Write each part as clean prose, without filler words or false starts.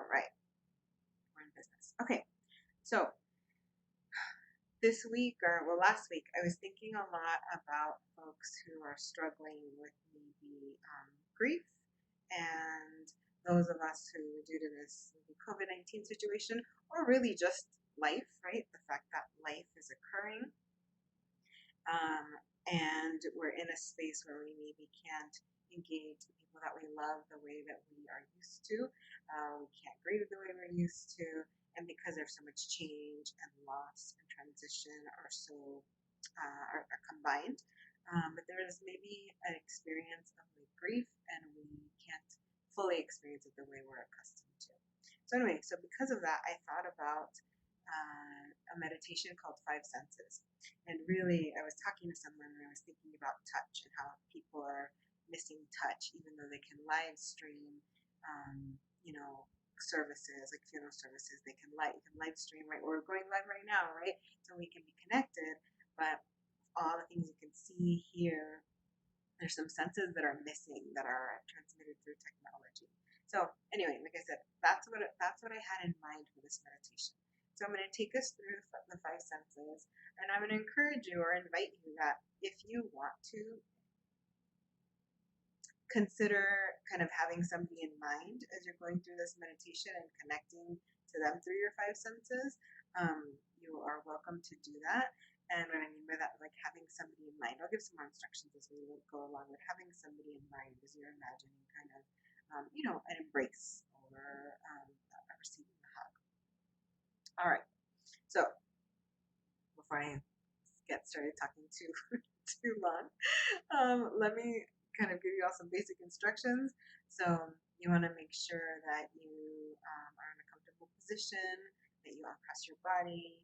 All right, we're in business. Okay, so this week, or well, last week, I was thinking a lot about folks who are struggling with maybe grief, and those of us who, due to this COVID-19 situation, or really just life, right? The fact that life is occurring, and we're in a space where we maybe can't engage the people that we love the way that we are used to. We can't grieve the way we're used to. And because there's so much change and loss and transition are combined. But there is maybe an experience of like grief, and we can't fully experience it the way we're accustomed to. So anyway, so because of that, I thought about a meditation called Five Senses. And really, I was talking to someone and I was thinking about touch and how people are missing touch, even though they can live stream, you know, services like funeral services. You can live stream, right? We're going live right now, right? So we can be connected, but all the things you can see, hear, there's some senses that are missing that are transmitted through technology. So anyway, like I said, that's what I had in mind for this meditation. So I'm going to take us through the five senses, and I'm going to encourage you or invite you that if you want to consider kind of having somebody in mind as you're going through this meditation and connecting to them through your five senses, you are welcome to do that. And what I mean by that, like having somebody in mind, I'll give some more instructions as we go along, but having somebody in mind as you're imagining kind of, an embrace or receiving a hug. All right. So before I get started talking too long, let me kind of give you all some basic instructions. So you want to make sure that you are in a comfortable position, that you uncross your body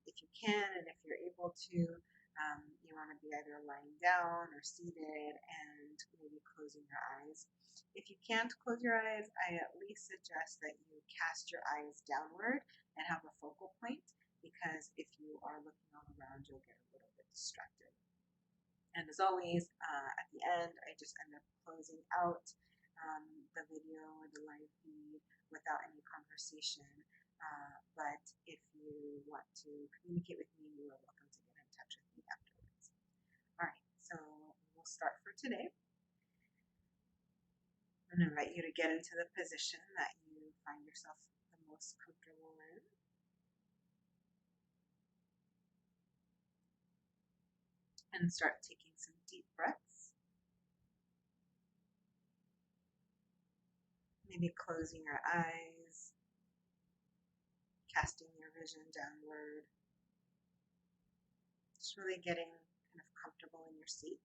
if you can, and if you're able to, you want to be either lying down or seated and maybe closing your eyes. If you can't close your eyes, I at least suggest that you cast your eyes downward and have a focal point, because if you are looking all around, you'll get a little bit distracted. And as always, at the end, I just end up closing out the video or the live feed without any conversation. But if you want to communicate with me, you are welcome to get in touch with me afterwards. All right, so we'll start for today. I'm going to invite you to get into the position that you find yourself the most comfortable in. And start taking some deep breaths. Maybe closing your eyes, casting your vision downward. Just really getting kind of comfortable in your seat.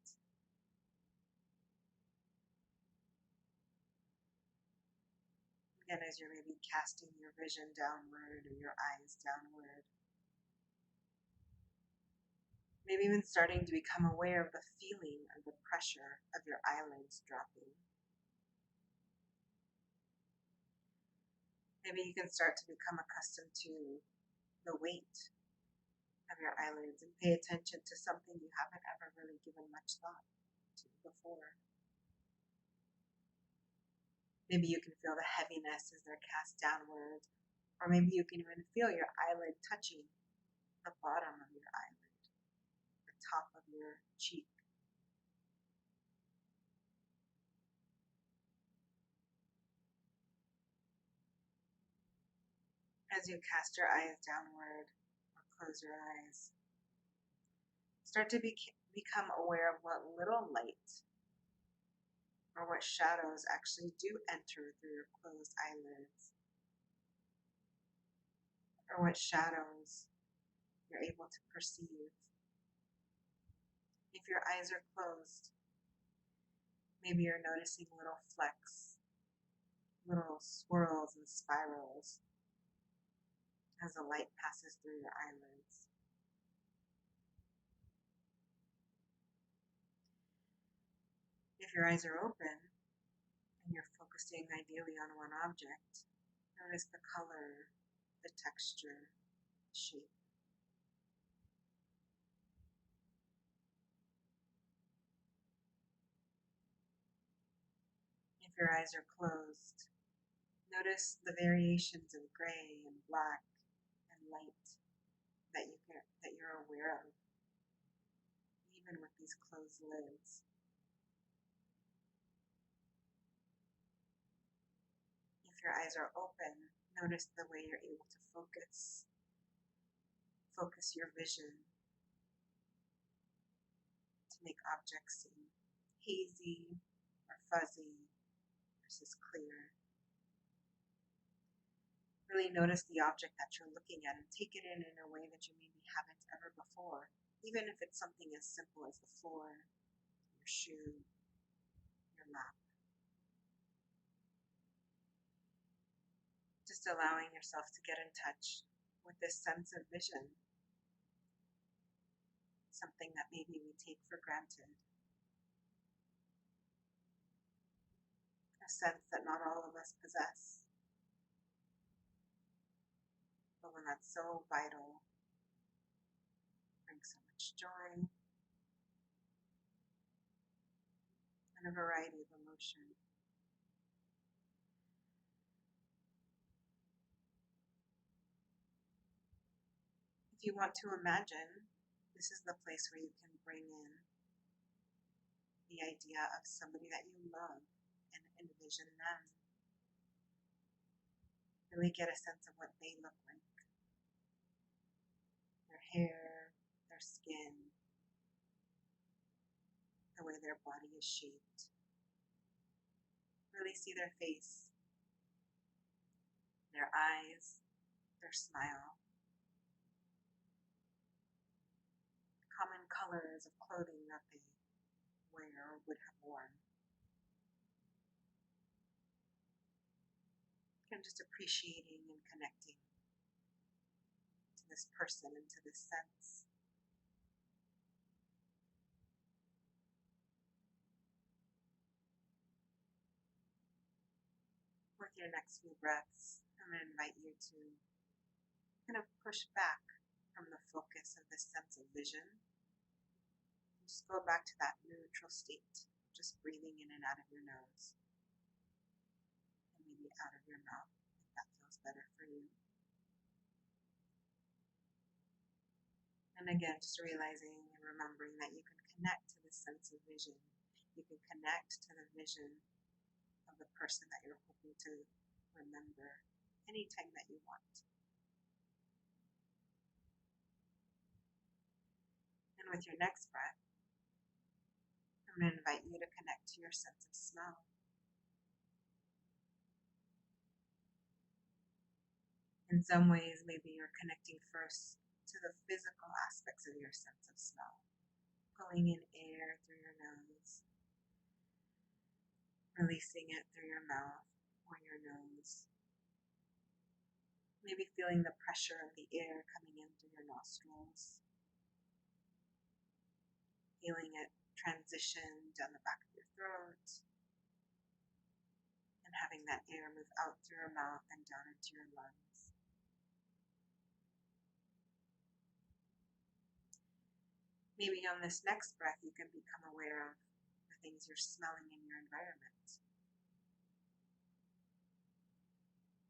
Again, as you're maybe casting your vision downward or your eyes downward. Maybe even starting to become aware of the feeling of the pressure of your eyelids dropping. Maybe you can start to become accustomed to the weight of your eyelids and pay attention to something you haven't ever really given much thought to before. Maybe you can feel the heaviness as they're cast downward, or maybe you can even feel your eyelid touching the bottom of your eyelid, the top of your cheek. As you cast your eyes downward or close your eyes, start to become aware of what little light or what shadows actually do enter through your closed eyelids, or what shadows you're able to perceive. If your eyes are closed, maybe you're noticing little flecks, little swirls and spirals as the light passes through your eyelids. If your eyes are open and you're focusing ideally on one object, notice the color, the texture, the shape. If your eyes are closed, Notice the variations of gray and black and light that you're aware of, even with these closed lids. If your eyes are open, notice the way you're able to focus. Focus your vision to make objects seem hazy or fuzzy versus clear. Really notice the object that you're looking at and take it in a way that you maybe haven't ever before, even if it's something as simple as the floor, your shoe, your lap. Just allowing yourself to get in touch with this sense of vision, something that maybe we take for granted, a sense that not all of us possess, but one that's so vital, brings so much joy and a variety of emotion. If you want to imagine, this is the place where you can bring in the idea of somebody that you love and envision them. Really get a sense of what they look like. Their hair, their skin, the way their body is shaped. Really see their face, their eyes, their smile. Common colors of clothing that they wear or would have worn. And just appreciating and connecting to this person and to this sense. With your next few breaths, I'm going to invite you to kind of push back from the focus of this sense of vision. Just go back to that neutral state, just breathing in and out of your nose, and maybe out of your mouth if that feels better for you. And again, just realizing and remembering that you can connect to this sense of vision. You can connect to the vision of the person that you're hoping to remember anytime that you want. And with your next breath, I'm going to invite you to connect to your sense of smell. In some ways, maybe you're connecting first to the physical aspects of your sense of smell. Pulling in air through your nose, releasing it through your mouth or your nose. Maybe feeling the pressure of the air coming in through your nostrils. Feeling it transition down the back of your throat. And having that air move out through your mouth and down into your lungs. Maybe on this next breath, you can become aware of the things you're smelling in your environment.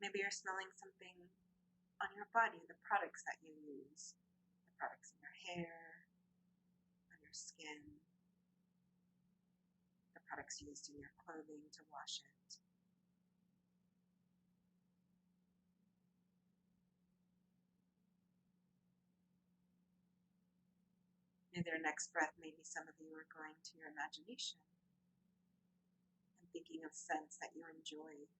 Maybe you're smelling something on your body, the products that you use, the products in your hair, on your skin, the products used in your clothing to wash it. Maybe their next breath, maybe some of you are going to your imagination and thinking of scents that you enjoy.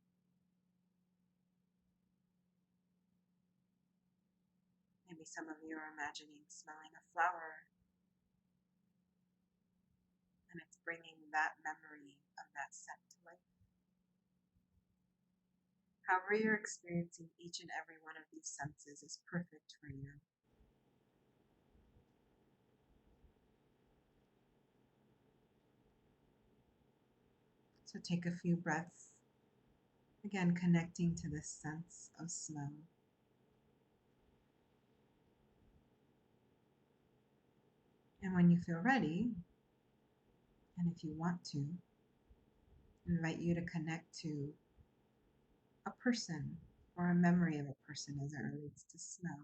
Maybe some of you are imagining smelling a flower and it's bringing that memory of that scent to life. However you're experiencing each and every one of these senses is perfect for you. So take a few breaths, again connecting to this sense of smell. And when you feel ready, and if you want to, I invite you to connect to a person or a memory of a person as it relates to smell.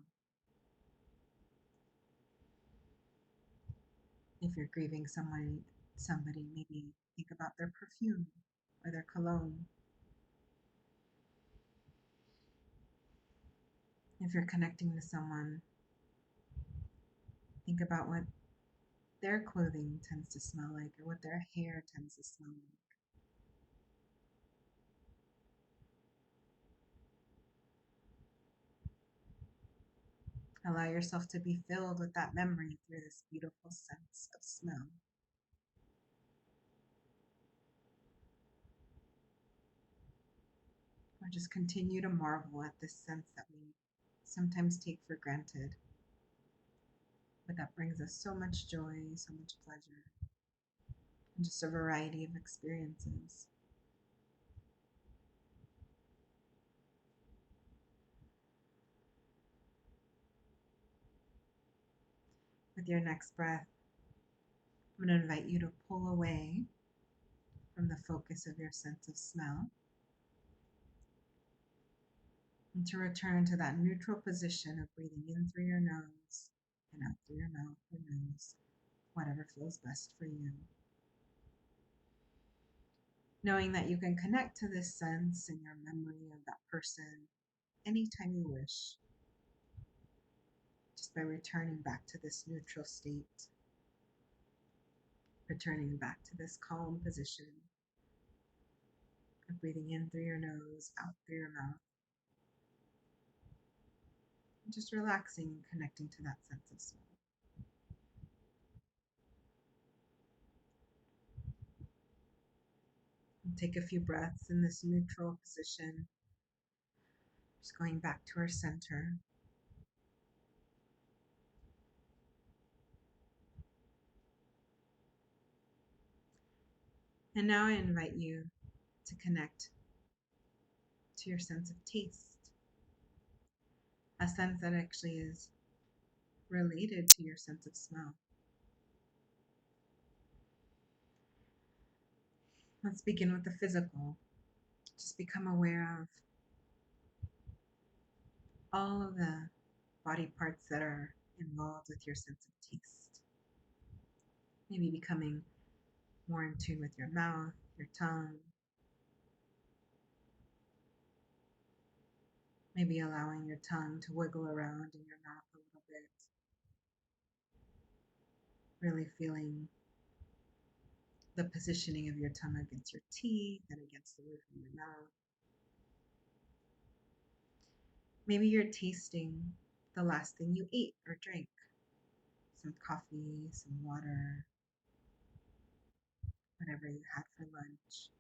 If you're grieving somebody, maybe think about their perfume or their cologne. If you're connecting to someone, think about what their clothing tends to smell like or what their hair tends to smell like. Allow yourself to be filled with that memory through this beautiful sense of smell. Or just continue to marvel at this sense that we sometimes take for granted, but that brings us so much joy, so much pleasure, and just a variety of experiences. With your next breath, I'm going to invite you to pull away from the focus of your sense of smell and to return to that neutral position of breathing in through your nose and out through your mouth or nose, whatever feels best for you. Knowing that you can connect to this sense in your memory of that person anytime you wish, just by returning back to this neutral state, returning back to this calm position of breathing in through your nose, out through your mouth, and just relaxing and connecting to that sense of smell. And take a few breaths in this neutral position, just going back to our center. And now I invite you to connect to your sense of taste, a sense that actually is related to your sense of smell. Let's begin with the physical. Just become aware of all of the body parts that are involved with your sense of taste. Maybe becoming more in tune with your mouth, your tongue. Maybe allowing your tongue to wiggle around in your mouth a little bit. Really feeling the positioning of your tongue against your teeth and against the roof of your mouth. Maybe you're tasting the last thing you ate or drank. Some coffee, some water, whatever you had for lunch.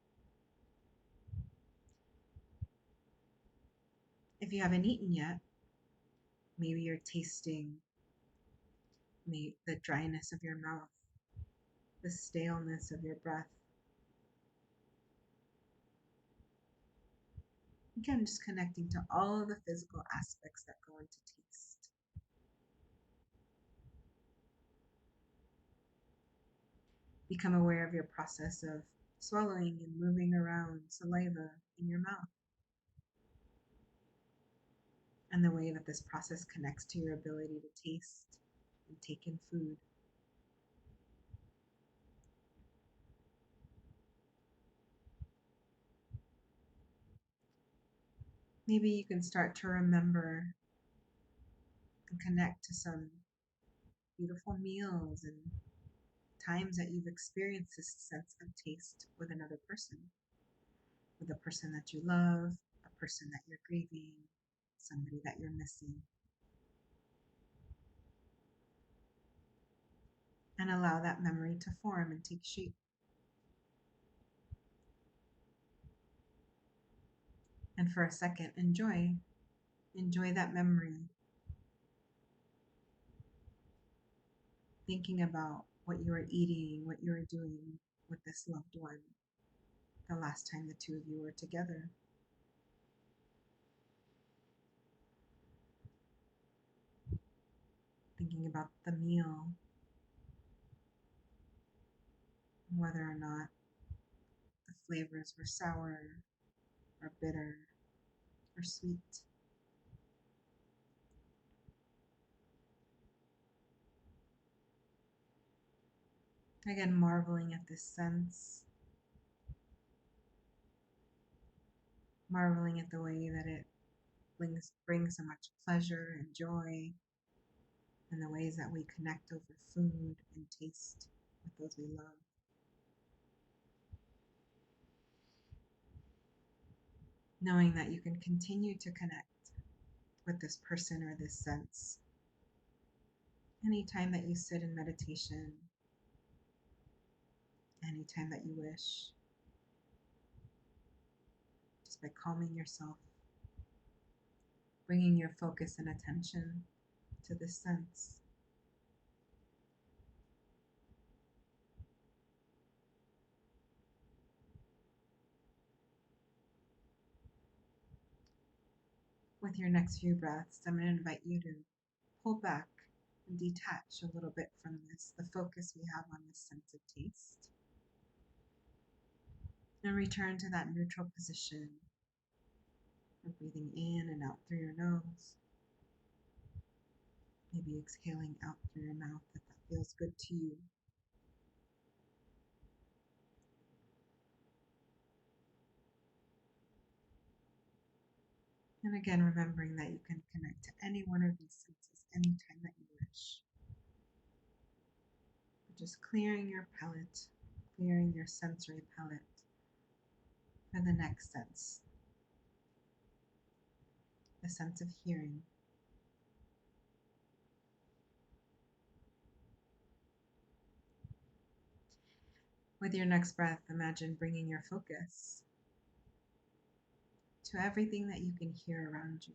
If you haven't eaten yet, maybe you're tasting the dryness of your mouth, the staleness of your breath. Again, just connecting to all of the physical aspects that go into taste. Become aware of your process of swallowing and moving around saliva in your mouth, and the way that this process connects to your ability to taste and take in food. Maybe you can start to remember and connect to some beautiful meals and times that you've experienced this sense of taste with another person, with a person that you love, a person that you're grieving, somebody that you're missing. And allow that memory to form and take shape. And for a second, enjoy that memory. Thinking about what you were eating, what you were doing with this loved one the last time the two of you were together. Thinking about the meal, whether or not the flavors were sour or bitter, or sweet. Again, marveling at this sense, marveling at the way that it brings so much pleasure and joy, and the ways that we connect over food and taste with those we love. Knowing that you can continue to connect with this person or this sense anytime that you sit in meditation, anytime that you wish, just by calming yourself, bringing your focus and attention to this sense. With your next few breaths, I'm going to invite you to pull back and detach a little bit from this, the focus we have on this sense of taste, and return to that neutral position of breathing in and out through your nose, maybe exhaling out through your mouth if that feels good to you. And again, remembering that you can connect to any one of these senses anytime that you wish. Just clearing your palate, clearing your sensory palette for the next sense, the sense of hearing. With your next breath, imagine bringing your focus to everything that you can hear around you.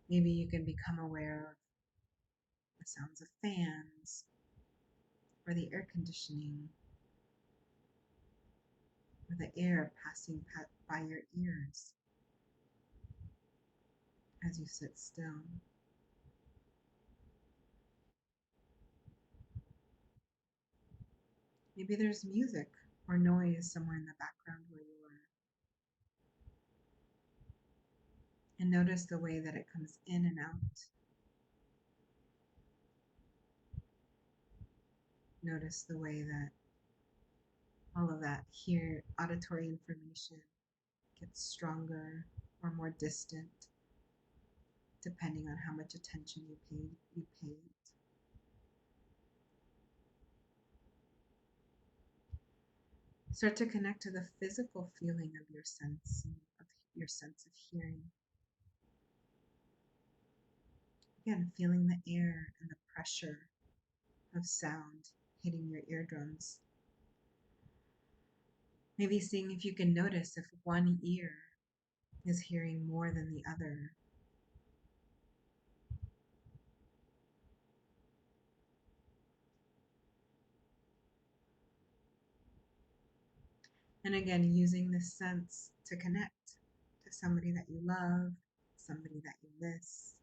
Maybe you can become aware of the sounds of fans or the air conditioning or the air passing by your ears as you sit still. Maybe there's music or noise somewhere in the background where you are. And notice the way that it comes in and out. Notice the way that all of that auditory information gets stronger or more distant, depending on how much attention you pay it. Start to connect to the physical feeling of your sense of hearing. Again, feeling the air and the pressure of sound hitting your eardrums. Maybe seeing if you can notice if one ear is hearing more than the other. And again, using this sense to connect to somebody that you love, somebody that you miss,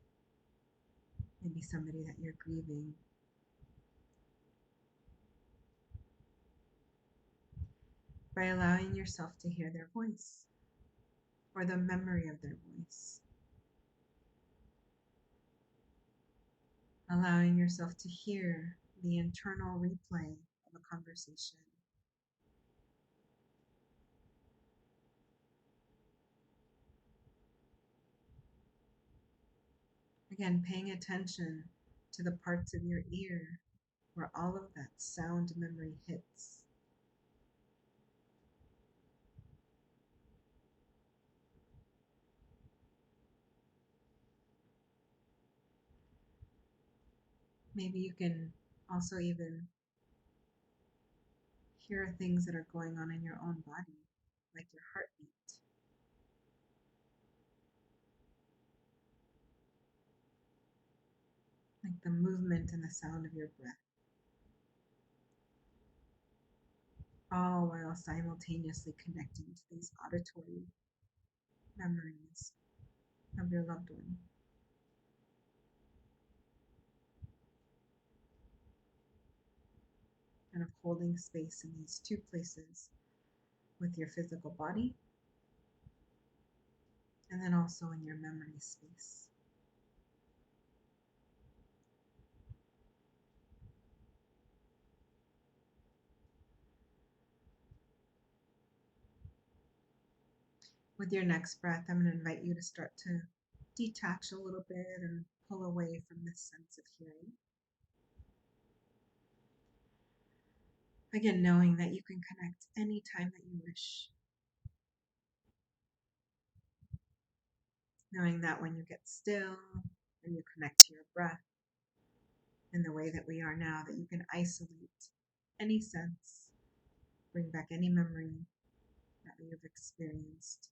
maybe somebody that you're grieving. By allowing yourself to hear their voice or the memory of their voice. Allowing yourself to hear the internal replay of a conversation. Again, paying attention to the parts of your ear where all of that sound memory hits. Maybe you can also even hear things that are going on in your own body, like your heartbeat. Like the movement and the sound of your breath. All while simultaneously connecting to these auditory memories of your loved one. And of holding space in these two places with your physical body and then also in your memory space. With your next breath, I'm going to invite you to start to detach a little bit and pull away from this sense of hearing. Again, knowing that you can connect anytime that you wish. Knowing that when you get still and you connect to your breath in the way that we are now, that you can isolate any sense, bring back any memory that we have experienced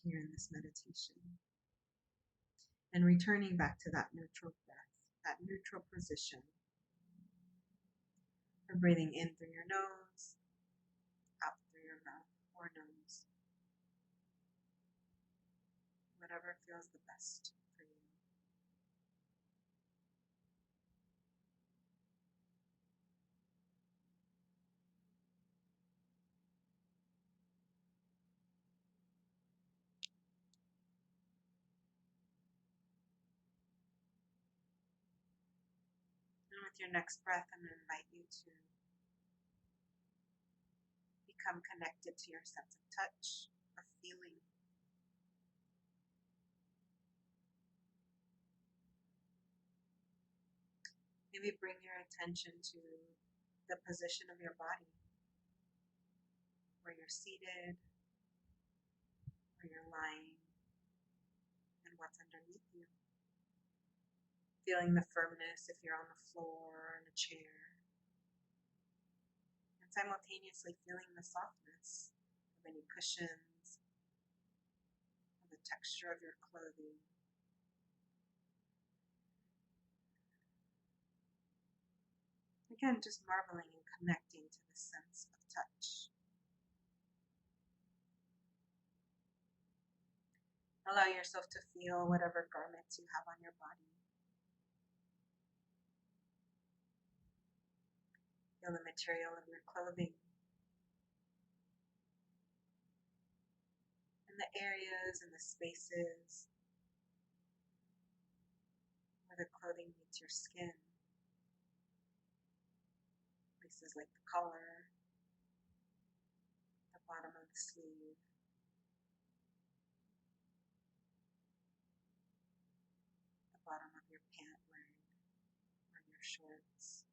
here in this meditation. And returning back to that neutral breath, that neutral position of breathing in through your nose, out through your mouth or nose, whatever feels the best for you. And with your next breath, I'm going to invite you to become connected to your sense of touch, of feeling. Maybe bring your attention to the position of your body, where you're seated, where you're lying, and what's underneath you. Feeling the firmness if you're on the floor or in a chair, and simultaneously feeling the softness of any cushions, of the texture of your clothing. Again, just marveling and connecting to the sense of touch. Allow yourself to feel whatever garments you have on your body. Feel the material of your clothing and the areas and the spaces where the clothing meets your skin. Places like the collar, the bottom of the sleeve, the bottom of your pant leg, or your shorts.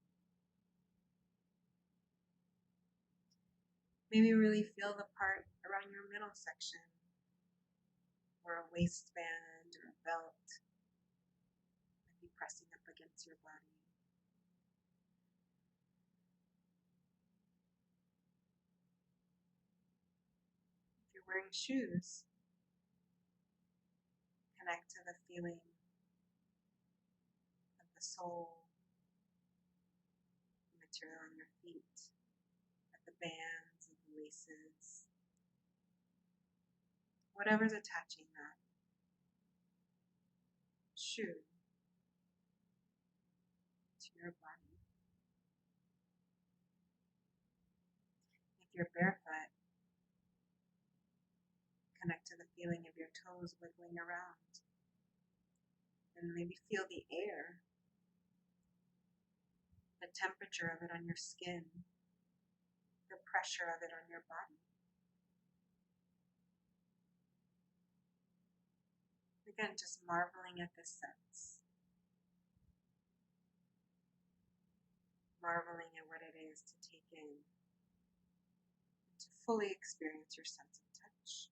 Maybe really feel the part around your middle section, or a waistband or a belt might be pressing up against your body. If you're wearing shoes, connect to the feeling of the sole, the material on your feet, at the bands and the laces, whatever's attaching that shoe to your body. If you're barefoot, connect to the feeling of your toes wiggling around, and maybe feel the air, the temperature of it on your skin, the pressure of it on your body. Again, just marveling at this sense, marveling at what it is to take in, to fully experience your sense of touch.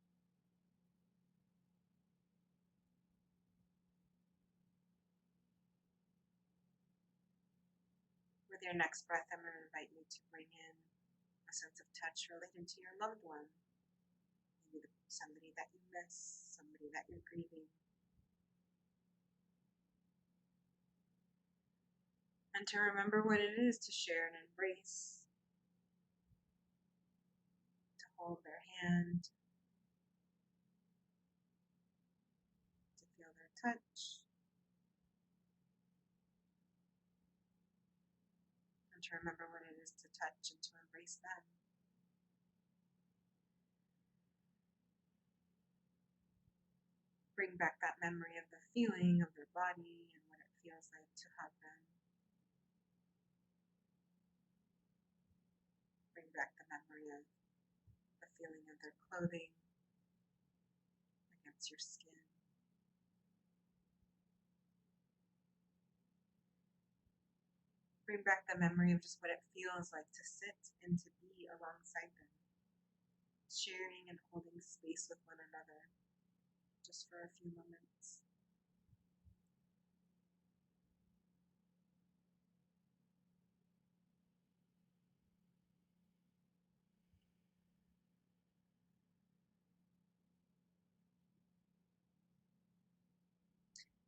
With your next breath, I'm going to invite you to bring in a sense of touch related to your loved one. Maybe somebody that you miss, somebody that you're grieving. And to remember what it is to share an embrace, to hold their hand, to feel their touch, and to remember what it is to touch and to embrace them. Bring back that memory of the feeling of their body and what it feels like to hug them. Bring back the memory of the feeling of their clothing against your skin. Bring back the memory of just what it feels like to sit and to be alongside them, sharing and holding space with one another just for a few moments.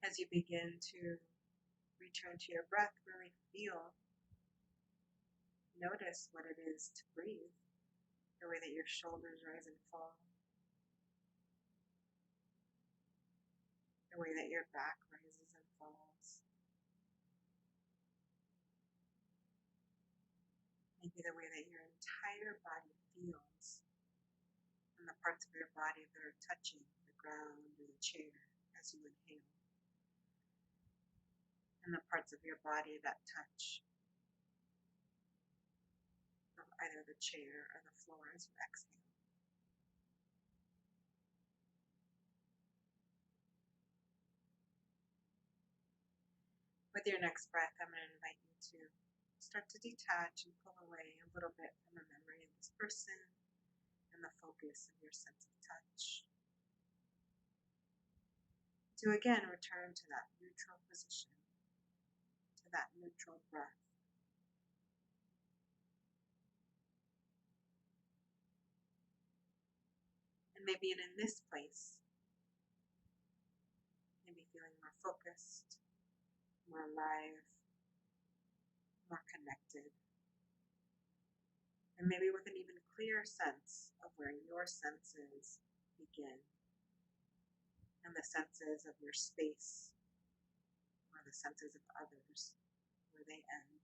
As you begin to return to your breath, really notice what it is to breathe, the way that your shoulders rise and fall, the way that your back rises and falls, maybe the way that your entire body feels, and the parts of your body that are touching the ground or the chair as you inhale, and the parts of your body that touch either the chair or the floor as you exhale. With your next breath, I'm going to invite you to start to detach and pull away a little bit from the memory of this person and the focus of your sense of touch. To again return to that neutral position, to that neutral breath. And maybe in this place, maybe feeling more focused, more alive, more connected, and maybe with an even clearer sense of where your senses begin and the senses of your space or the senses of others where they end.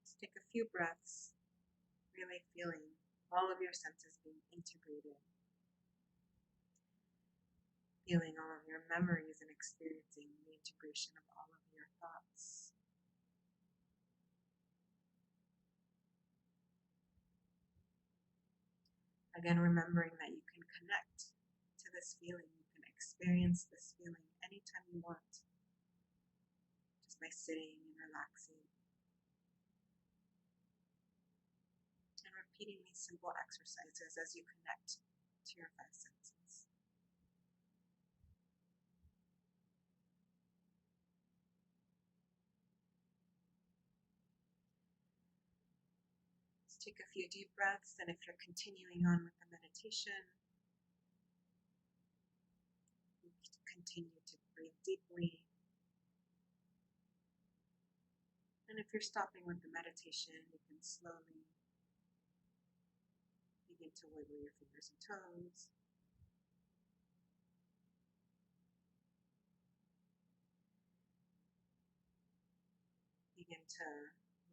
Just take a few breaths, really feeling all of your senses being integrated, feeling all of your memories and experiencing the integration of all of your thoughts. Again, remembering that you can connect to this feeling, you can experience this feeling anytime you want, just by sitting and relaxing and repeating these simple exercises as you connect to your five senses. Take a few deep breaths, and if you're continuing on with the meditation, you continue to breathe deeply. And if you're stopping with the meditation, you can slowly begin to wiggle your fingers and toes. Begin to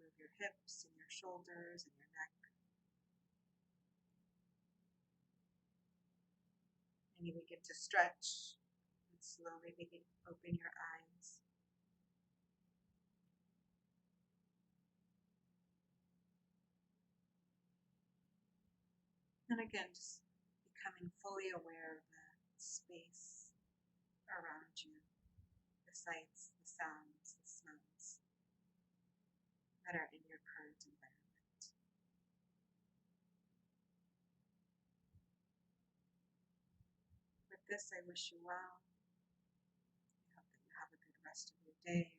move your hips and your shoulders and your neck. And you begin to stretch and slowly begin to open your eyes. And again, just becoming fully aware of the space around you, the sights, the sounds, the smells that are in your current environment. With this, I wish you well. I hope that you have a good rest of your day.